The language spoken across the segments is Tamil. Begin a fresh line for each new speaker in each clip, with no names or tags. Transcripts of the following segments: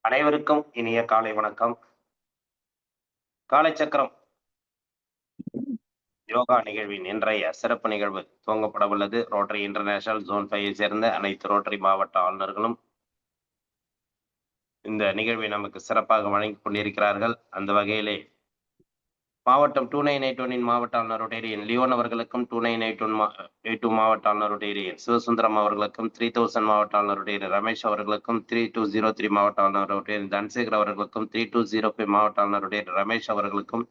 அனைவருக்கும் இனிய காலை வணக்கம். காலை சக்கரம் யோகா நிகழ்வின் இன்றைய சிறப்பு நிகழ்வு துவங்கப்படவுள்ளது. ரோட்டரி இன்டர்நேஷனல் ஜோன் 5 சேர்ந்த அனைத்து ரோட்டரி மாவட்ட ஆளுநர்களும் இந்த நிகழ்வை நமக்கு சிறப்பாக வழங்கிக் கொண்டிருக்கிறார்கள். அந்த வகையிலே மாவட்டம் 2981 மாவட்ட ஆளுநர் ரொட்டேரியன் லியோன் அவர்களுக்கும் 2981 மாவட்ட ஆளுநர் ரொட்டேரியன் சிவசுந்தரம் அவர்களுக்கும் 3000 மாவட்ட ஆளுநர் ரொட்டேரியன் ரமேஷ் அவர்களுக்கும் 3203 மாவட்ட ஆளுநர் ரொட்டேரியன் தன்சேகர் அவர்களுக்கும் 3205 மாவட்ட ஆளுநர் ரொட்டேரியன் ரமேஷ் அவர்களுக்கும்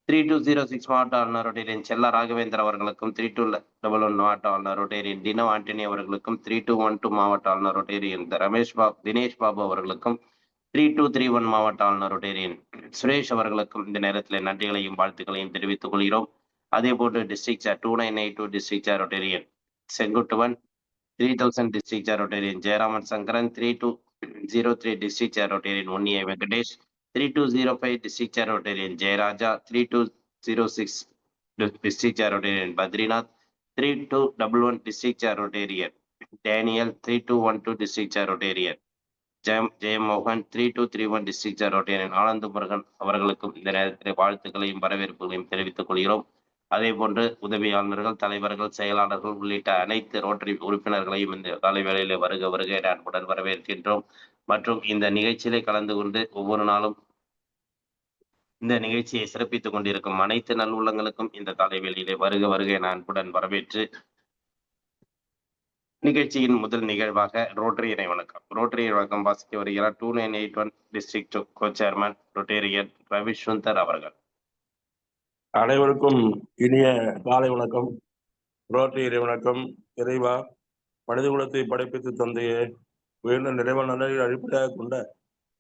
3206 மாவட்ட ஆளுநர் ரொட்டேரியன் செல்லா ராகவேந்தர் அவர்களுக்கும் 3211 மாவட்ட ஆளுநர் ரொட்டேரியன் டினோ ஆண்டனி அவர்களுக்கும் 3212 மாவட்ட ஆளுநர் ரொட்டேரியன் தினேஷ் பாபு அவர்களுக்கும் 3231 மாவட்ட ஆளுநர் ரொட்டேரியன் சுரேஷ் அவர்களுக்கும் இந்த நேரத்தில் நன்றிகளையும் வாழ்த்துக்களையும் தெரிவித்துக் கொள்கிறோம். அதே போன்று district sir 2982 district sir rotarian Senguttuvan 3000 district sir rotarian Jayaraman Sankaran 3203 district sir rotarian ஒன்னிய Venkatesh 3205 district sir rotarian Jayaraja 3206 district sir rotarian Badrinath 3211 district sir rotarian Daniel 3212 district sir rotarian Jayamohan 3231 district sir rotarian Ananda Murugan அவர்களுக்கும் இந்த நேரத்தில் வாழ்த்துக்களையும் வரவேற்புகளையும் தெரிவித்துக் கொள்கிறோம். அதே போன்று உதவி ஆளுநர்கள், தலைவர்கள், செயலாளர்கள் உள்ளிட்ட அனைத்து ரோட்டரி உறுப்பினர்களையும் இந்த காலை வேளையிலே வருக வருக என அன்புடன் வரவேற்கின்றோம். மற்றும் இந்த நிகழ்ச்சியிலே கலந்து கொண்டு ஒவ்வொரு நாளும் இந்த நிகழ்ச்சியை சிறப்பித்துக் கொண்டிருக்கும் அனைத்து நல்லுள்ளங்களுக்கும் இந்த காலை வேளையிலே வருக வருக என அன்புடன் வரவேற்று நிகழ்ச்சியின் முதல் நிகழ்வாக ரோட்டரி வணக்கம். ரோட்டரி வணக்கம் வாசிக்க வருகிறார் 2981 டிஸ்ட்ரிக்ட் கோ சேர்மன் ரொட்டேரியன் ரவிசுந்தர் அவர்கள்.
அனைவருக்கும் இனிய காலை வணக்கம். ரோட்டரி வணக்கம். இறைவா, மனித குலத்தை படைப்பித்து தந்தையே, உயர்ந்த நிறைவ நலனை அடிப்படையாக கொண்ட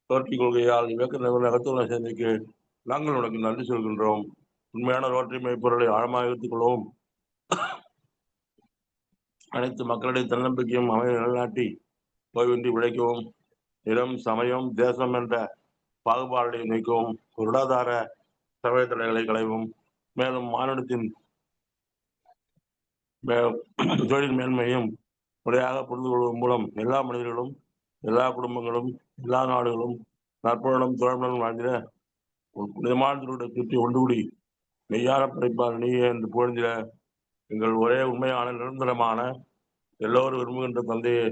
ரோட்டரி கொள்கையால் இயக்க நகர்த்துள்ள சேவைக்கு நாங்கள் உனக்கு நன்றி சொல்கின்றோம். உண்மையான ரோட்டரி மெய்ப்பொருளை ஆழமாக எடுத்துக் கொள்வோம். அனைத்து மக்களுடைய தன்னம்பிக்கையும் அமைதி நிலைநாட்டி ஓய்வின்றி உழைக்கவும், இடம், சமயம், தேசம் என்ற பாகுபாடுகளை நீக்கவும், பொருளாதார சமய தடைகளை களைவும், மேலும் மாநிலத்தின் தொழில் மேன்மையும் முறையாக புரிந்து கொள்வதன் மூலம் எல்லா மனிதர்களும், எல்லா குடும்பங்களும், எல்லா நாடுகளும் நற்புணம் தோழனும் வாழ்ந்திட புனிதமான சுற்றி ஒன்றுகூடி மெய்யான படைப்பால் நீயே என்று புகழ்ந்திட எங்கள் ஒரே உண்மையான நிரந்தரமான எல்லோரும் விரும்புகின்ற தந்தையை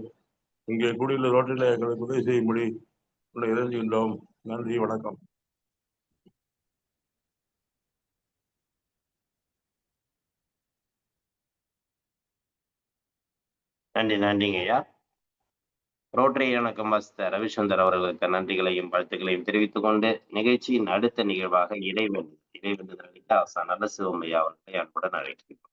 இங்கே கூடியுள்ள ரோட்டில் எங்களுக்கு உதவி செய்யும்படி இறங்குகின்றோம். நன்றி, வணக்கம்.
நன்றிங்க ஐயா. ரோட்டரி வணக்கம் வாசித்த ரவிசுந்தர் அவர்களுக்கு நன்றிகளையும் வாழ்த்துக்களையும் தெரிவித்துக் கொண்டு நிகழ்ச்சியின் அடுத்த நிகழ்வாக இடைவெளிகள் அளித்த ஆசான் நல்லசிவம் ஐயா அவர்களை அன்புடன் அழைக்கிறோம்.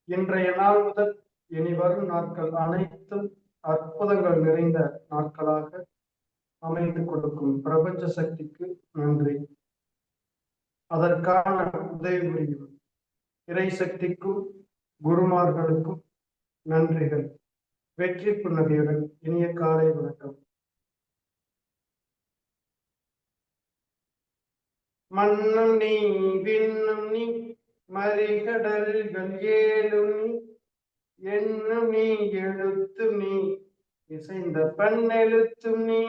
இன்றைய நாள் முதல் இனி வரும் நாட்கள் அனைத்தும் அற்புதங்கள் நிறைந்த நாட்களாக அமைந்து கொடுக்கும் பிரபஞ்ச சக்திக்கு நன்றி. அதற்கான உதவி புரியும் இறை சக்திக்கும் குருமார்களுக்கும் நன்றிகள். வெற்றி புன்னகையுடன் இனிய காலை வணக்கம். மண்ணும் நீ, விண்ணும் நீ, மறிகடல்கள் ஏழும் நீ, எண்ணும் நீ, எழுத்தும் நீ, இசைந்த பண்ணெழுத்தும் நீ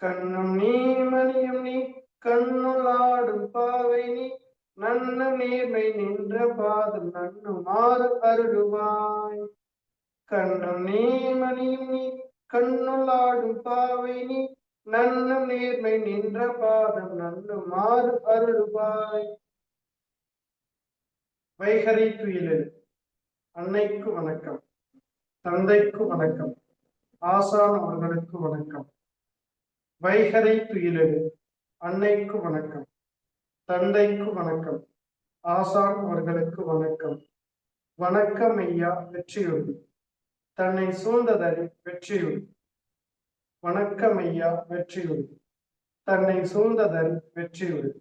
கண்ணும் நீ மணியும் நீ கண்ணுளாடும் பாவை நீ நன்னு நீர்மை நின்ற பாதம் நன்னுமாறு அருளுவாய். கண்ணும் நீ மணியும் நீ கண்ணுளாடும் பாவை நீ நன்னு நீர்மை நின்ற பாதம் நன்னுமாறு அருளுவாய். வைகரை துயிலெழு. அன்னைக்கு வணக்கம், தந்தைக்கு வணக்கம், ஆசான் அவர்களுக்கு வணக்கம். வைகரை துயிலெழு. அன்னைக்கு வணக்கம், தந்தைக்கு வணக்கம், ஆசான் அவர்களுக்கு வணக்கம். வணக்கம் ஐயா வெற்றியுறு. தன்னை சூழ்ந்ததறி வெற்றியுறு. வணக்கம் ஐயா வெற்றியுறு. தன்னை சூழ்ந்ததறி வெற்றியுறு.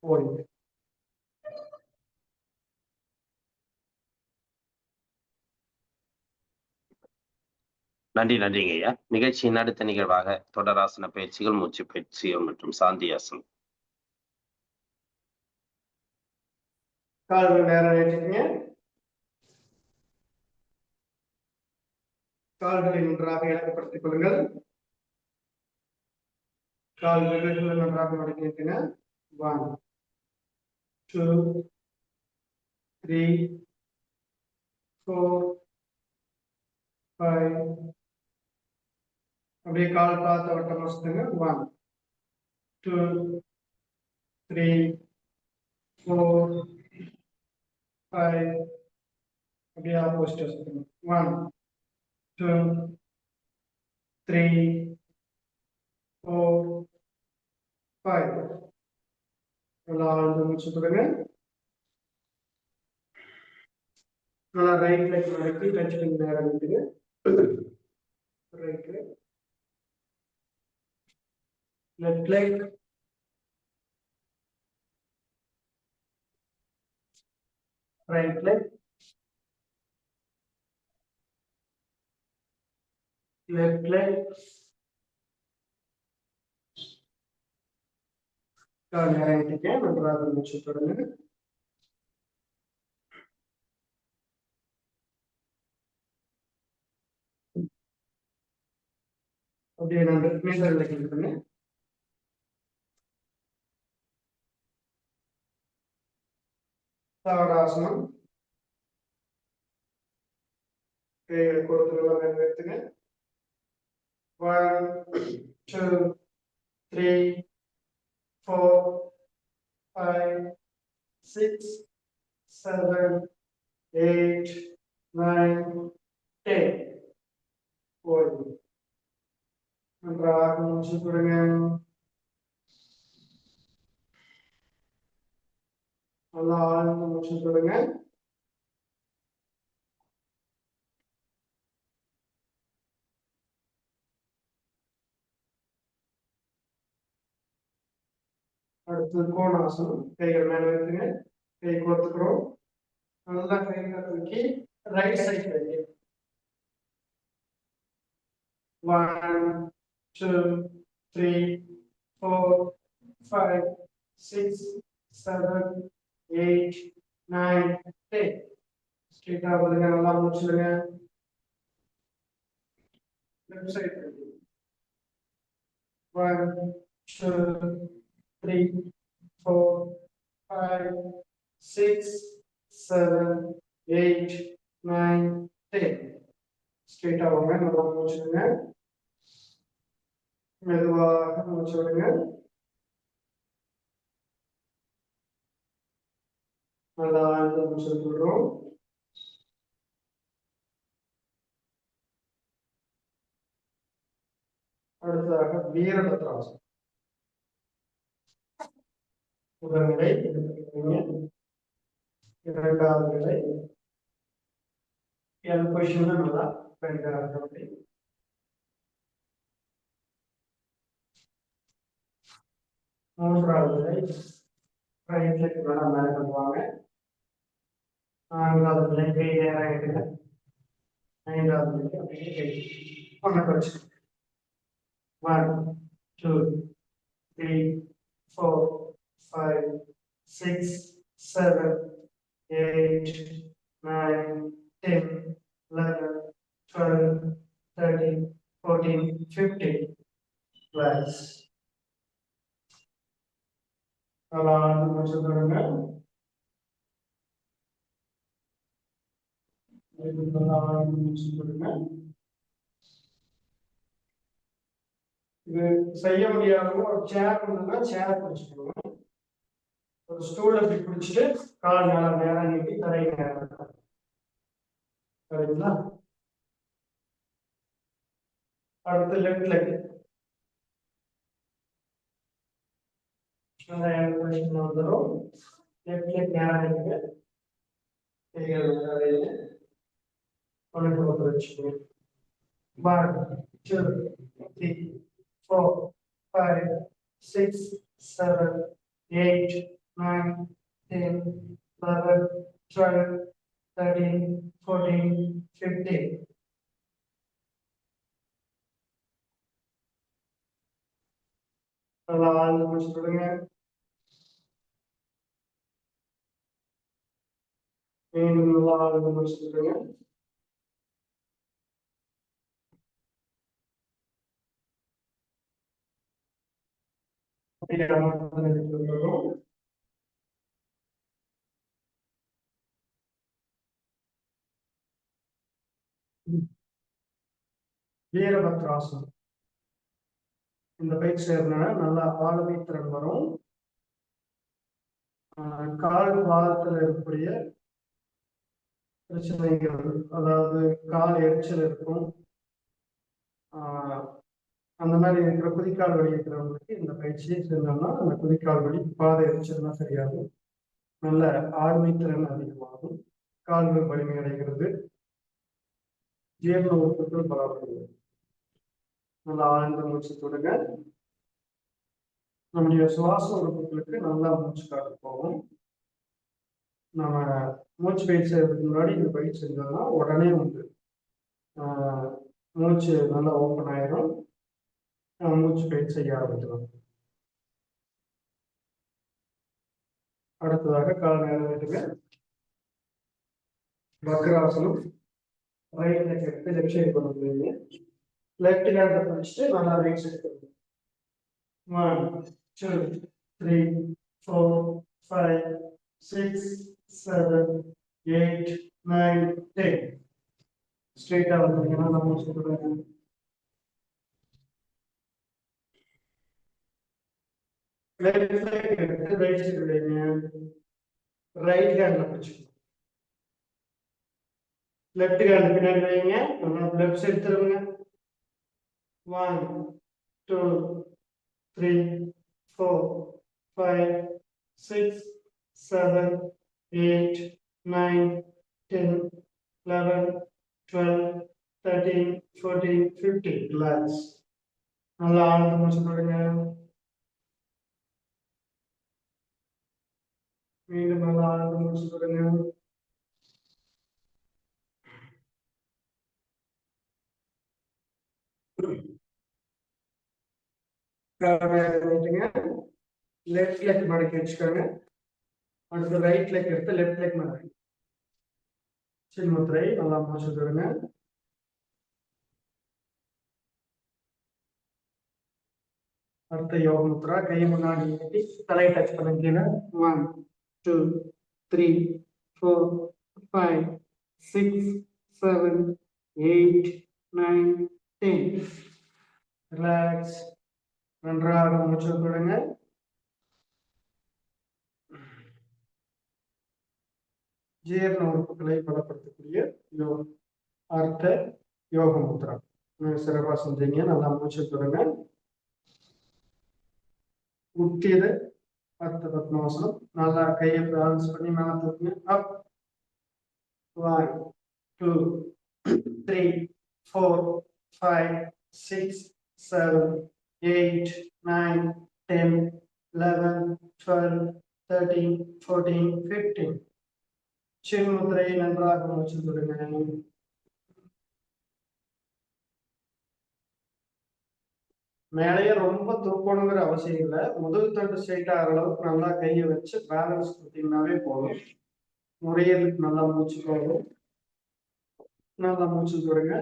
ஓய்வு.
நன்றிங்க ஐயா. நிகழ்ச்சியின் அடுத்த நிகழ்வாக தொடராசன பயிற்சிகள், மூச்சு பயிற்சிகள் மற்றும் சாந்தியாசனம்.
கால்கள் நேரம் ஏற்றிக்கங்க. கால்களை நன்றாக இலக்கப்படுத்திக் கொள்ளுங்கள். கால் விரல்களை நன்றாக மடக்கி வைக்கங்க. 1 2 3 4 5. அப்படியே கால் பார்த்து வட்டமா சுத்துங்க. 1 2 3 4 5. அப்படியே ஆப்போசிட் சுத்துங்க. 1 2 3 4 5. நல்லா ஆழ்ந்து மூச்சு விடுங்க. நல்லா ரைட் லெக் மடக்கி டச் பண்ணி நேரம் விட்டுங்க. Right leg, left leg, right leg, left leg, கால் நேரம் ஏற்றிக்க. நன்றாக மூச்சு விடுங்க. அப்படியே மீண்டும் பண்ணுங்க. தாவடாசனம். கைகளை கொடுத்துக்கலாம் நிறுத்துங்க. 1 2 3 4 5 6 7 8 9 10. ஓய்வு. நன்றாக மூச்சு விடுங்க. நல்லா ஆழ்ந்து மூச்சு விடுங்க. அடுத்து கோணாசனம். கைகள் மேல வைத்துங்க. கை கோர்த்துக்கிறோம். நல்லா கைகளை தூக்கி ரைட் சைட் வைங்க. 1 2 3 4 5 6 7 8 9 10. ஸ்ட்ரெயிட்டா வருங்க. நல்லா மூச்சுடுங்க. Left side 1 2 3 4 5 6 7 8 9 10. ஸ்ட்ரெயிட்டா வாங்க. நல்லா மூச்சுடுங்க. மெதுவாக மூச்சு விடுங்க. நல்லா ஆழ்ந்து மூச்சு விடுறோம். அடுத்ததாக வீரபத்ராசனம். முதல் நிலை இரண்டாவது நிலை எல் பொசிஷன் நல்லா அப்படி. மூன்றாவது நிலை ரைட் லெக் நல்லா மேல பண்ணுவாங்க. நான்காவது நிலை கை நேரம் எடுங்க. ஐந்தாவது நிலை அப்படியே கை ஒன்றை வச்சு 1 2 3 4 5 6 7 8 9 10 11 12 13, 14, 15. Relax. ஆழ்ந்து மூச்சு விடுங்க. ஆழ்ந்து மூச்சு விடுங்க. இது செய்ய முடியாதவங்க ஒரு சேர் இருந்ததுன்னா சேர் பிடிச்சிக்கணும். ஒரு ஸ்டூல் அப்படி பிடிச்சிட்டு கால் நேரம் நீட்டி தரை நேரம். சரிங்களா? அடுத்து லெஃப்ட் லெக். வந்துடும். லெஃப்ட் லெக் நேரம் நீங்க கொண்டு வச்சுக்கணும். 1, 2, 3, 4, 5, 6, 7, 8, 9, 10, 11, 12, 13, 14, 15. நல்லா ஆழ்ந்து மூச்சு விடுங்க. மீண்டும் நல்லா ஆழ்ந்து மூச்சு விடுங்க. வீரபத்ராசனம். இந்த பயிற்சி செய்யறதுனால நல்லா ஆளுமை திறன் வரும். கால் பாதத்துல இருக்கக்கூடிய பிரச்சனைகள், அதாவது கால் எரிச்சல் இருக்கும், அந்த மாதிரி இருக்கிற குதிக்கால் வலி இருக்கிறவங்களுக்கு இந்த பயிற்சியை செஞ்சோம்னா அந்த குதிக்கால் வலி பாத எரிச்சல்லாம் சரியாகும். நல்ல ஆளுமை திறன் அதிகமாகும். கால்கள் வலிமை அடைகிறது. ஜீரண உறுப்புகள் பலப்படுகிறது. நல்லா ஆழ்ந்த மூச்சு தொடுங்க. நம்முடைய சுவாச உறுப்புகளுக்கு நல்லா மூச்சு காட்டு போகும். நம்ம மூச்சு பயிற்சி செய்யறதுக்கு முன்னாடி இந்த பயிற்சி செஞ்சோம்னா உடனே வந்து மூச்சு நல்லா ஓப்பன் ஆயிரும். மூச்சு பயிற்சி செய்ய ஆரம்பிக்கலாம். அடுத்ததாக கால் நேரம் விட்டுங்க. வக்ராசனம். ரைட் லெக் எடுத்து லெஃப்ட் சைடு கொண்டு வந்துருங்க. லெஃப்ட் ஹேண்ட பிடிச்சிட்டு நல்லா ரைட் சைடு கொண்டு 1, 2, 3, 4, 5, 6, 7, 8, 9, 10. ஸ்ட்ரெயிட்டா வந்தீங்கன்னா நம்ம சொல்றேன். லெஃப்ட் சைடு எடுத்து ரைட் சைடு வைங்க. ரைட் ஹேண்ட்ல பிடிச்சிக்கணும். லெஃப்ட் ஹேண்ட் பின்னாடி வைங்க. லெஃப்ட் சைடு திரும்புங்க. 1, 2, 3, 4, 5, 6, 7, 8, 9, 10, 11, 12, 13, 14, 15. Relax. நல்லா ஆழ்ந்து மூச்சு விடுங்க. மீண்டும் நல்லா ஆழ்ந்து மூச்சு விடுங்க. லெஃப்ட் லெக் மடக்கி வச்சுக்கோங்க. அடுத்து ரைட் லெக் எடுத்து லெஃப்ட் லெக் மடக்கி சின்முத்திரை நல்லா மூச்சு விடுங்க. அடுத்த யோக முத்ரா. கை முன்னாடி நீட்டி தலை டச் பண்ணுங்க. 1, 2, 3, 4, 5, 6, 7, 8, 9, 10. ரிலாக்ஸ். நன்றாக மூச்சு விடுங்க. ஜீரண உறுப்புகளை பலப்படுத்தக்கூடிய அர்த்த யோக முத்ரா சிறப்பா செஞ்சீங்க. நல்லா மூச்சு விடுங்க. உத்திர அர்த்த பத்மாசனம். நல்லா கையை பேலன்ஸ் பண்ணி மேல தூக்குங்க. அப். 1, 2, 3, 4, 5, 6, 7, 8, 9, 10, 11, 12, 13, 14, 15. சின்முத்திரையை நன்றாக மூச்சு விடுங்க. மேலேயே ரொம்ப தூக்கணுங்கிற அவசியம் இல்லை. முதல் தண்டு ஸ்ட்ரைட் ஆகிற அளவுக்கு நல்லா கையை வச்சு பேலன்ஸ் கொடுத்தீங்கன்னாவே போதும். நுரையீரலுக்கு நல்லா மூச்சு போகும். நல்லா மூச்சு விடுங்க.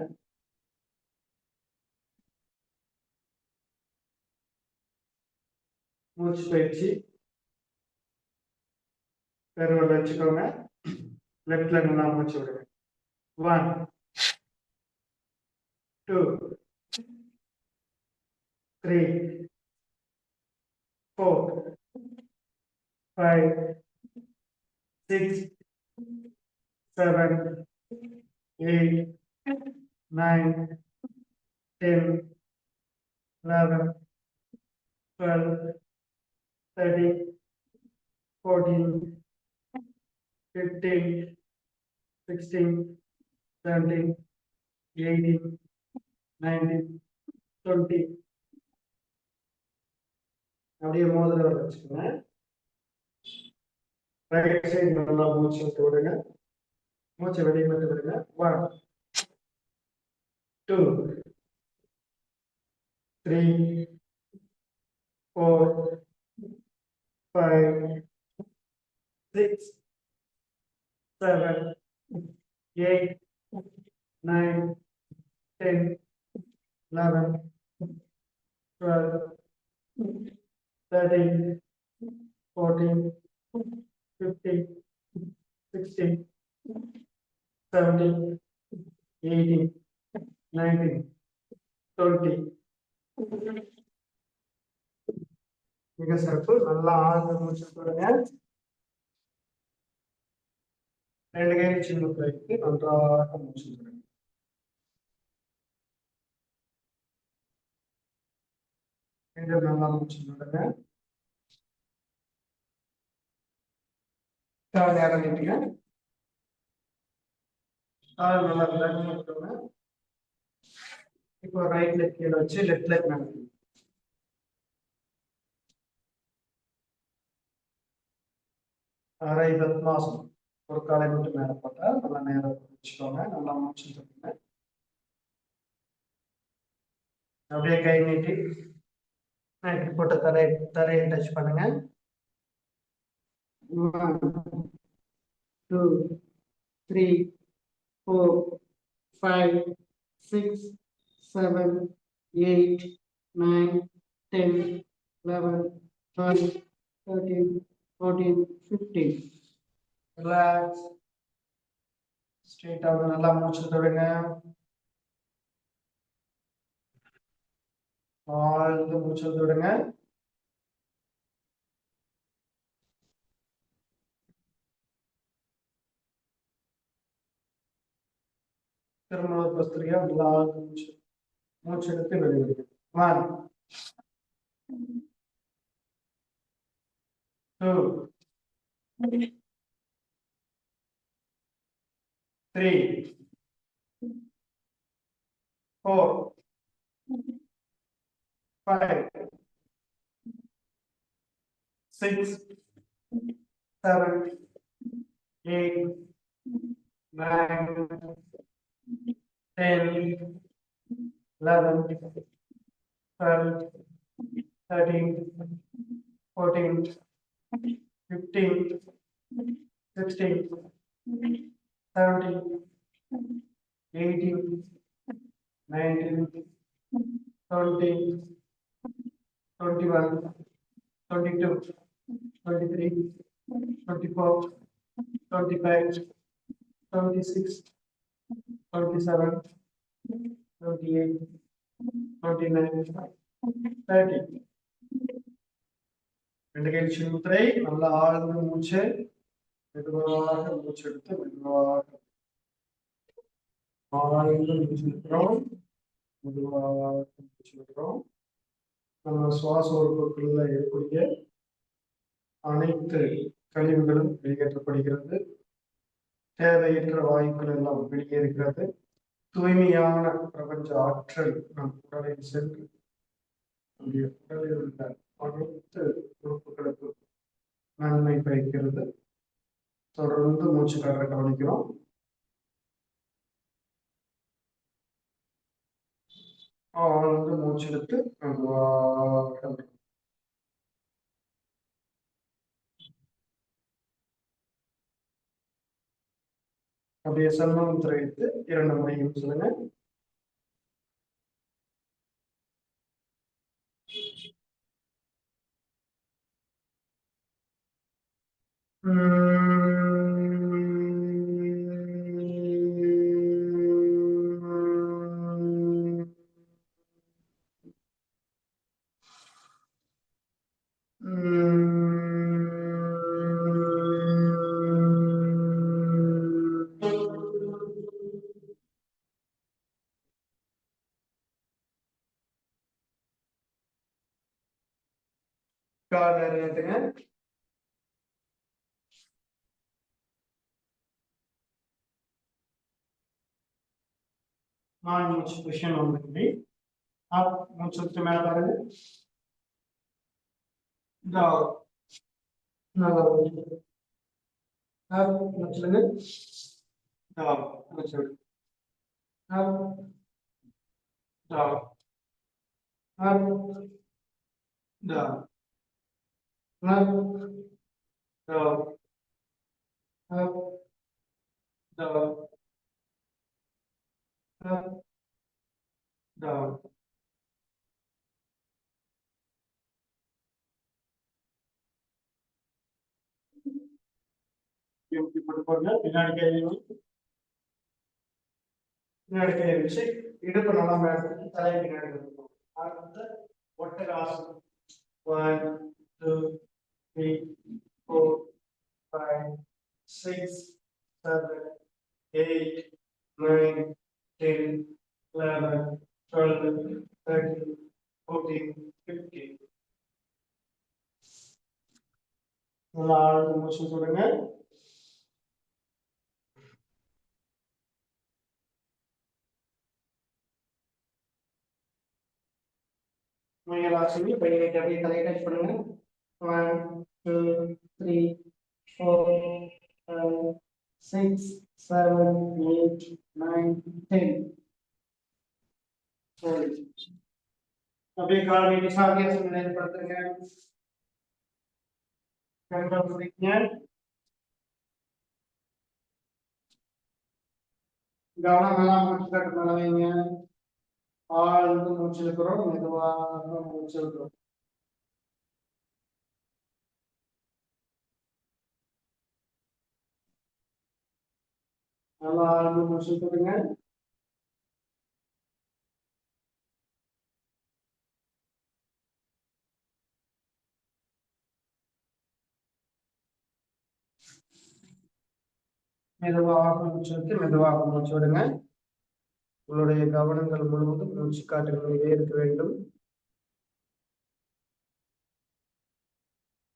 மூச்சு பயிற்சி. பெருவிரல் வச்சுக்கோங்க. லெஃப்ட்ல நல்லா மூச்சு விடுங்க. 1 2 3 4 5 6 7 8 9 10 11 12 13 14 15 16 17 18 19 20. அப்படியே மோதிர வச்சுக்கோங்க. ரைட் சைடு நல்லா மூச்சு விட்டு விடுங்க. மூச்சை வெளியே விட்டு விடுங்க. 1 2 3 4 5 6 7 8 9 10 11 12 13 14 15 16 17 18 19 20. மிக சிறப்பு. நல்லா ஆழ்ந்த மூச்சு விடுங்க. 2 கை சின்ன வைத்து நன்றாக மூச்சு விடுங்க. மீண்டும் நல்லா மூச்சு விடுங்க. கால் இறங்கிட்டீங்க. கால் நல்லா ரிலாக்ஸ் பண்ணிக்கோங்க. இப்போ ரைட் லெக் கீழே வச்சு லெஃப்ட் லெக் மேல அரை பத்மாசனம். ஒரு காலை மட்டும் மேல போட்டா நல்லா நேரம் வச்சுக்கோங்க. நல்லா மூச்சு விடுங்க. அப்படியே கை நீட்டி போட்ட தரையை டச் பண்ணுங்க. 1 2 3 4 5 6 7 8 9 10 11 12 13 14 15. ரிலாக்ஸ். ஸ்ட்ரெயிட்டா நல்லா மூச்சு விடுங்க. ஆழ்ந்து மூச்சு விடுங்க. திரும்ப ஒரு பஸ்திரியா நல்லா மூச்சு எடுத்து வெளியிடுங்க. 1 2 3 4 5 6 7 8 9 10 11 12 13 14 15 16 17 18 19 20 21 22 23 24 25 26 27 28 29 30. 2 கை முத்திரை. நல்லா ஆழ்ந்த மூச்சு. மெதுவாக மூச்சு எடுத்து மெதுவாக ஆழ்ந்து மூச்சு எடுக்கிறோம். மெதுவாக மூச்சு எடுக்கிறோம். நம்ம சுவாச உறுப்புகளில் இருக்கக்கூடிய அனைத்து கழிவுகளும் வெளியேற்றப்படுகிறது. தேவையற்ற வாயுக்கள் எல்லாம் வெளியேறுகிறது. தூய்மையான பிரபஞ்ச ஆற்றல் நம் உடலில் சென்று நம்முடைய உடலில் உள்ள அனைத்து உறுப்புகளுக்கு நன்மை பயக்கிறது. தொடர்ந்து மூச்சு காற்றை கவனிக்கிறோம். ஆழ்ந்து மூச்சு எடுத்து அப்படியே சன்மமுத்திரை எடுத்து 2 முறையும் சொல்லுங்க. கால் நேரத்துங்க. மான் மூச்சு பொசிஷன் வந்து அப் மூச்சு மேல பாருங்க. டவுன் நல்லா அப் மூச்சுங்க. டவுன் மூச்சு up down up down up down up down up, down. பின்னாடி கை வச்சு இடுப்பு நல்லா மேல தலையை பின்னாடி இருக்கும். அடுத்த ஒட்டகாசனம். 1 2 3 4 5 6 7 8 9 10 11 12 13 14 15. நல்லா ஆழ்ந்து மூச்சு விடுங்க. முயலாசனி பையனை அப்படியே தலையை டச் பண்ணுங்க. 1 2 3 4 5 6 7 8 9 10. அப்படியே கால் நீட்டி சாத்தியாசனம் நிலைப்படுத்துங்க. கண்கள் முடிங்க. கவனம் எல்லாம் மூச்சு கட்டு மேல வைங்க. ஆழ்ந்து மூச்சு இருக்கிறோம், மெதுவாக மூச்சு இருக்கிறோம். நல்லா ஆழ்ந்து மூச்சு கொடுங்க. மெதுவாக மூச்சு விட்டு மெதுவாக மூச்சு விடுங்க. உங்களுடைய கவனங்கள் முழுவதும் மூச்சு காற்றுகளிலே இருக்க வேண்டும்.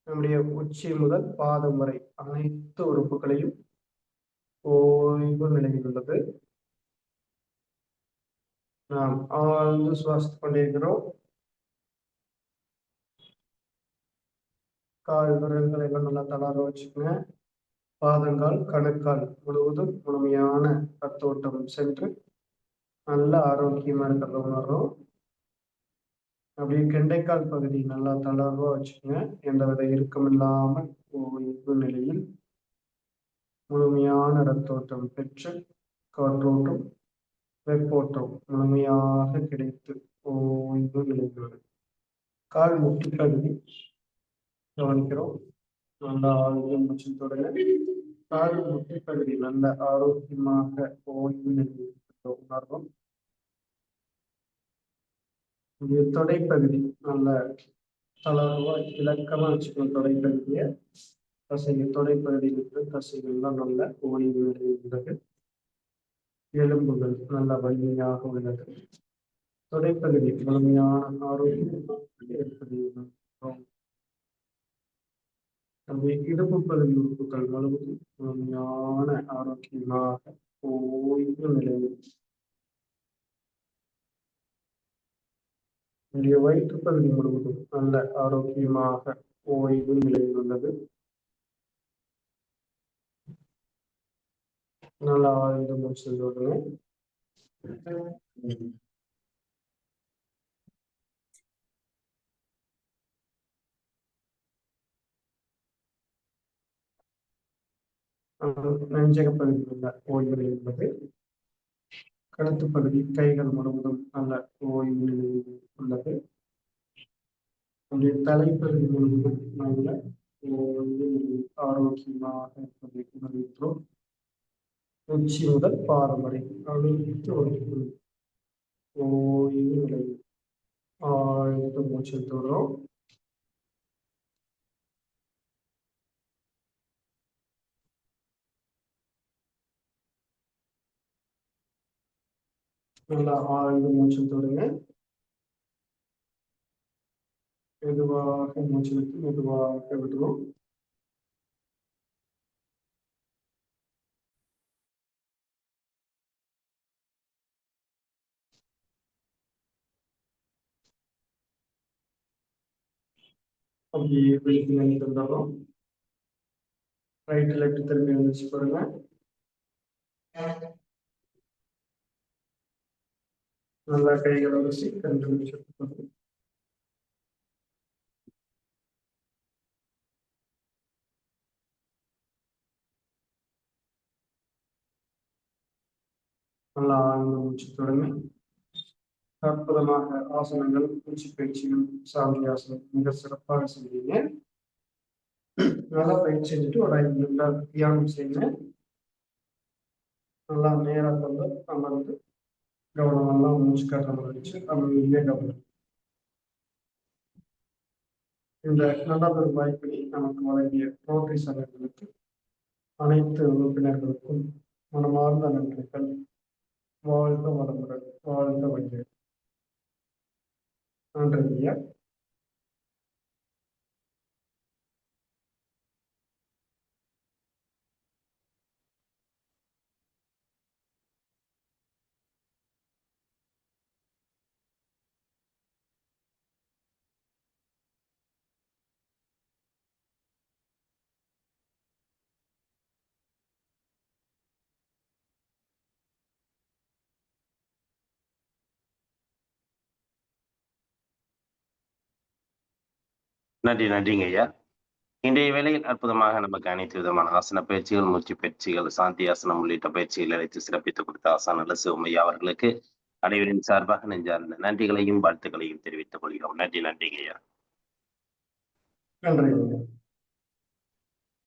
நம்முடைய உச்சி முதல் பாதம் வரை அனைத்து உறுப்புகளையும் ஓய்வு நிலையில் உள்ளது. நாம் ஆழ்ந்து சுவாசித்துக் கொண்டிருக்கிறோம். கால் விரல்களை எல்லாம் நல்லா தளர வச்சுக்கோங்க. பாதங்கால் கணுக்கால் முழுவதும் முழுமையான ரத்தோட்டம் சென்று நல்ல ஆரோக்கியமா இருக்கிறத உணர்றோம். அப்படியே கெண்டைக்கால் பகுதி நல்லா தளர்வா வச்சுக்கோங்க. எந்தவித இறுக்கம் இல்லாமல் ஓய்வு நிலையில் முழுமையான ரத்தோட்டம் பெற்று காற்றோட்டம் வெப்போட்டம் முழுமையாக கிடைத்து ஓய்வு நிலையில் கால் முட்டி பகுதி கவனிக்கிறோம். நல்லா ஆழ்ந்து மூச்சு தொடங்க. கால் முட்டி பகுதி நல்ல ஆரோக்கியமாக ஓய்வு நிலையில் உணர்வோம். தொடைப்பகுதி நல்ல தளர்வா இலக்கமா வச்சுக்கணும். தொடைப்பகுதிய தசைகள் தொடைப்பகுதியில் இருக்கிற தசைகள்லாம் நல்ல ஓய்வு நிலையில் உள்ளது. எலும்புகள் நல்ல வலிமையாக உள்ளது. தொடைப்பகுதி முழுமையான ஆரோக்கியமாக இருப்பதை உணர்கிறோம். நம்முடைய இடுப்பு பகுதி உறுப்புகள் முழுவதும் முழுமையான ஆரோக்கியமாக ஓய்வு நிலையில். நம்முடைய வயிற்று பகுதி முழுவதும் நல்ல ஆரோக்கியமாக ஓய்வு நிலையில் உள்ளது. நல்லா ஆழ்ந்து மூச்சு விடுங்க. நெஞ்சக பகுதியில் உள்ள ஓய்வு நிலையில் உள்ளது. கழுத்து பகுதி கைகள் முழுவதும் நல்ல ஓய்வு நிலையில் உள்ளது. நம்முடைய தலைப்பகுதி முழுவதும் நல்ல ஓய்வு நிலையில் ஆரோக்கியமாக இருப்பதை உணர்கிறோம். உச்சி முதல் பாதம் வரை அனைத்து உறுப்புகளும் ஓய்வு நிலையில் ஆழ்ந்து மூச்சு விடுறோம். நல்லா ஆழ்ந்து மூச்சு விடுங்க. மெதுவாக மூச்சு விட்டு மெதுவாக விடுவோம். அப்படியே வெளியே நினைத்து வந்தாலும் ரைட் லெஃப்ட் திரும்பி எழுந்திரிச்சு பாருங்க. நல்லா கைகளை வச்சு கண்டு முடிச்சு நல்லா ஆழ்ந்த மூச்சு தொடங்க. அற்புதமாக ஆசனங்கள், மூச்சு பயிற்சிகள், சாந்தி ஆசனம் மிக சிறப்பாக செஞ்சீங்க. நல்லா பயிற்சி செஞ்சுட்டு ஒரு 5 நிமிடம் தியானம் செய்யுங்க. நல்லா நேராக வந்து அமர்ந்து கவனம் எல்லாம் மூச்சு காட்டுற வச்சு அமைதியே கவனம். இந்த நல்லதொரு வாய்ப்பினை நமக்கு வழங்கிய ரோட்டரி சங்கங்களுக்கு அனைத்து உறுப்பினர்களுக்கும் மனமார்ந்த நன்றிகள். வாழ்க வளமுடன், வாழ்க வையகம். நன்றி ஐயா.
நன்றிங்க ஐயா. இன்றைய வேளையில் அற்புதமாக நமக்கு அனைத்து விதமான ஆசன பயிற்சிகள், மூச்சு பயிற்சிகள், சாந்தி ஆசனம் உள்ளிட்ட பயிற்சிகள் அழைத்து சிறப்பித்துக் கொடுத்த ஆசான சிவமையா அவர்களுக்கு அனைவரின் சார்பாக நெஞ்சார்ந்த நன்றிகளையும் வாழ்த்துக்களையும் தெரிவித்துக் கொள்கிறோம். நன்றிங்க ஐயா.
நன்றி.